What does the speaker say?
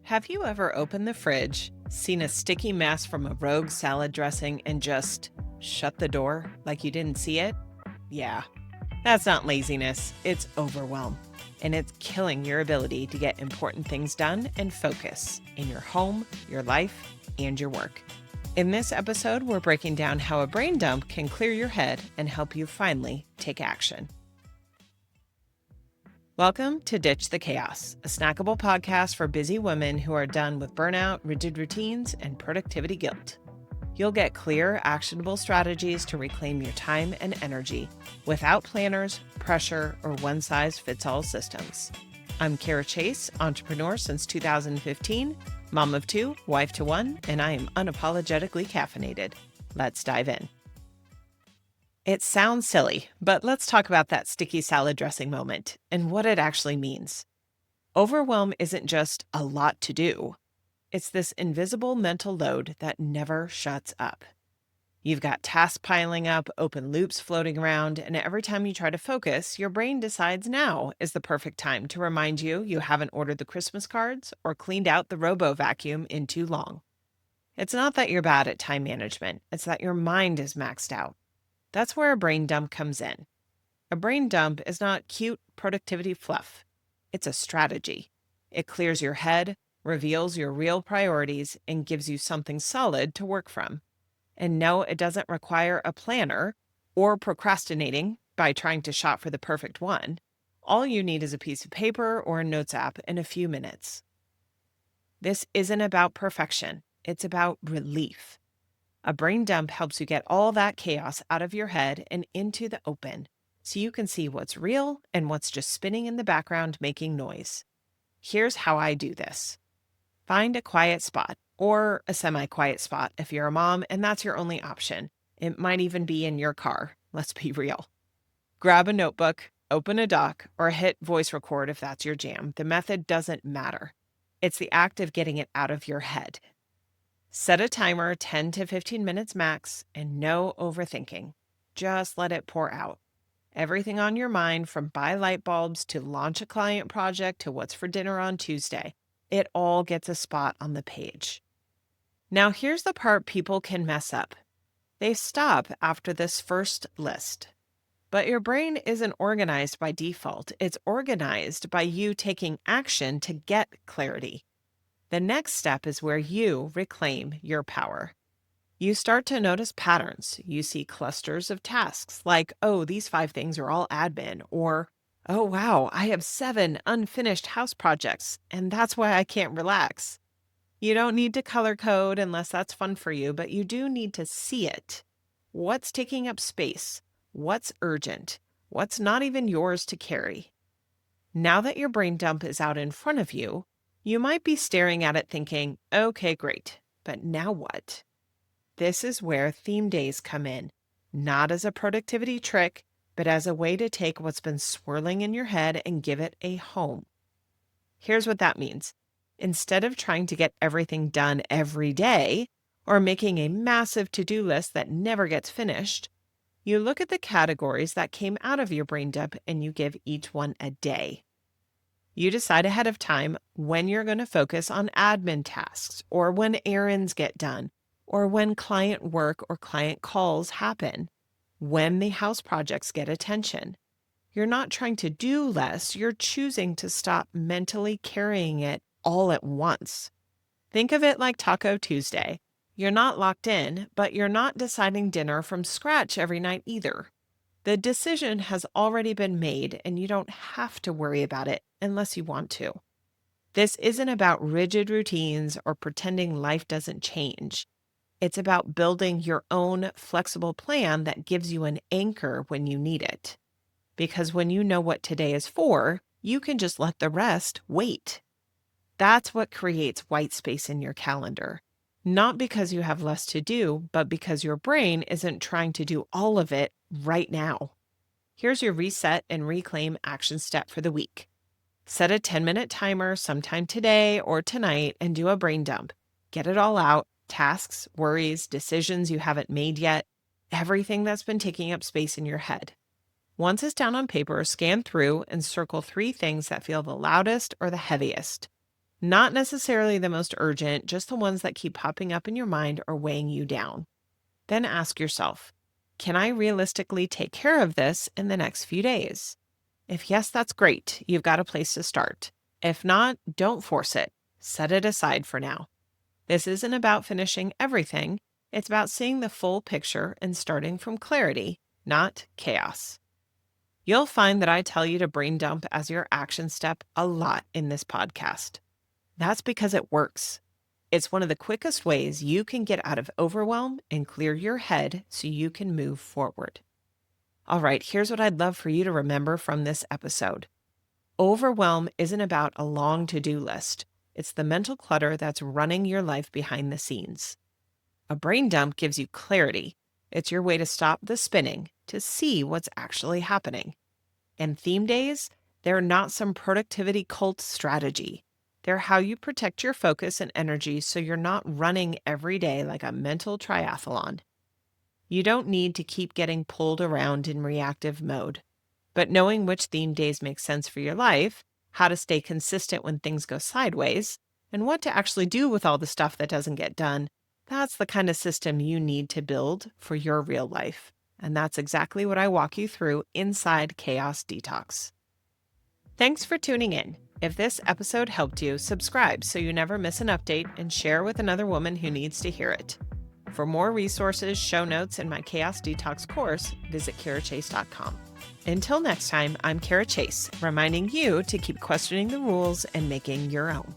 Have you ever opened the fridge, seen a sticky mess from a rogue salad dressing, and just shut the door like you didn't see it? Yeah, that's not laziness, it's overwhelm. And it's killing your ability to get important things done and focus in your home, your life, and your work. In this episode, we're breaking down how a brain dump can clear your head and help you finally take action. Welcome to Ditch the Chaos, a snackable podcast for busy women who are done with burnout, rigid routines, and productivity guilt. You'll get clear, actionable strategies to reclaim your time and energy without planners, pressure, or one-size-fits-all systems. I'm Cara Chace, entrepreneur since 2015, mom of two, wife to one, and I am unapologetically caffeinated. Let's dive in. It sounds silly, but let's talk about that sticky salad dressing moment and what it actually means. Overwhelm isn't just a lot to do. It's this invisible mental load that never shuts up. You've got tasks piling up, open loops floating around, and every time you try to focus, your brain decides now is the perfect time to remind you you haven't ordered the Christmas cards or cleaned out the robo vacuum in too long. It's not that you're bad at time management, it's that your mind is maxed out. That's where a brain dump comes in. A brain dump is not cute productivity fluff. It's a strategy. It clears your head, reveals your real priorities, and gives you something solid to work from. And no, it doesn't require a planner or procrastinating by trying to shop for the perfect one. All you need is a piece of paper or a notes app in a few minutes. This isn't about perfection. It's about relief. A brain dump helps you get all that chaos out of your head and into the open, so you can see what's real and what's just spinning in the background making noise. Here's how I do this. Find a quiet spot, or a semi-quiet spot if you're a mom and that's your only option. It might even be in your car, let's be real. Grab a notebook, open a doc, or hit voice record if that's your jam. The method doesn't matter. It's the act of getting it out of your head. Set a timer, 10 to 15 minutes max, and no overthinking. Just let it pour out. Everything on your mind, from buy light bulbs to launch a client project to what's for dinner on Tuesday, it all gets a spot on the page. Now here's the part people can mess up. They stop after this first list. But your brain isn't organized by default. It's organized by you taking action to get clarity. The next step is where you reclaim your power. You start to notice patterns. You see clusters of tasks like, oh, these 5 things are all admin, or, oh, wow, I have 7 unfinished house projects, and that's why I can't relax. You don't need to color code unless that's fun for you, but you do need to see it. What's taking up space? What's urgent? What's not even yours to carry? Now that your brain dump is out in front of you, you might be staring at it thinking, okay, great, but now what? This is where theme days come in, not as a productivity trick, but as a way to take what's been swirling in your head and give it a home. Here's what that means. Instead of trying to get everything done every day or making a massive to-do list that never gets finished, you look at the categories that came out of your brain dump and you give each one a day. You decide ahead of time when you're going to focus on admin tasks, or when errands get done, or when client work or client calls happen, when the house projects get attention. You're not trying to do less, you're choosing to stop mentally carrying it all at once. Think of it like Taco Tuesday. You're not locked in, but you're not deciding dinner from scratch every night either. The decision has already been made, and you don't have to worry about it unless you want to. This isn't about rigid routines or pretending life doesn't change. It's about building your own flexible plan that gives you an anchor when you need it. Because when you know what today is for, you can just let the rest wait. That's what creates white space in your calendar. Not because you have less to do, but because your brain isn't trying to do all of it right now. Here's your reset and reclaim action step for the week. Set a 10-minute timer sometime today or tonight and do a brain dump. Get it all out, tasks, worries, decisions you haven't made yet, everything that's been taking up space in your head. Once it's down on paper, scan through and circle 3 things that feel the loudest or the heaviest. Not necessarily the most urgent, just the ones that keep popping up in your mind or weighing you down. Then ask yourself, can I realistically take care of this in the next few days? If yes, that's great. You've got a place to start. If not, don't force it. Set it aside for now. This isn't about finishing everything. It's about seeing the full picture and starting from clarity, not chaos. You'll find that I tell you to brain dump as your action step a lot in this podcast. That's because it works. It's one of the quickest ways you can get out of overwhelm and clear your head so you can move forward. All right, here's what I'd love for you to remember from this episode. Overwhelm isn't about a long to-do list. It's the mental clutter that's running your life behind the scenes. A brain dump gives you clarity. It's your way to stop the spinning, to see what's actually happening. And theme days, they're not some productivity cult strategy. They're how you protect your focus and energy so you're not running every day like a mental triathlon. You don't need to keep getting pulled around in reactive mode. But knowing which theme days make sense for your life, how to stay consistent when things go sideways, and what to actually do with all the stuff that doesn't get done, that's the kind of system you need to build for your real life. And that's exactly what I walk you through inside Chaos Detox. Thanks for tuning in. If this episode helped you, subscribe so you never miss an update and share with another woman who needs to hear it. For more resources, show notes, and my Chaos Detox course, visit carachace.com. Until next time, I'm Cara Chace, reminding you to keep questioning the rules and making your own.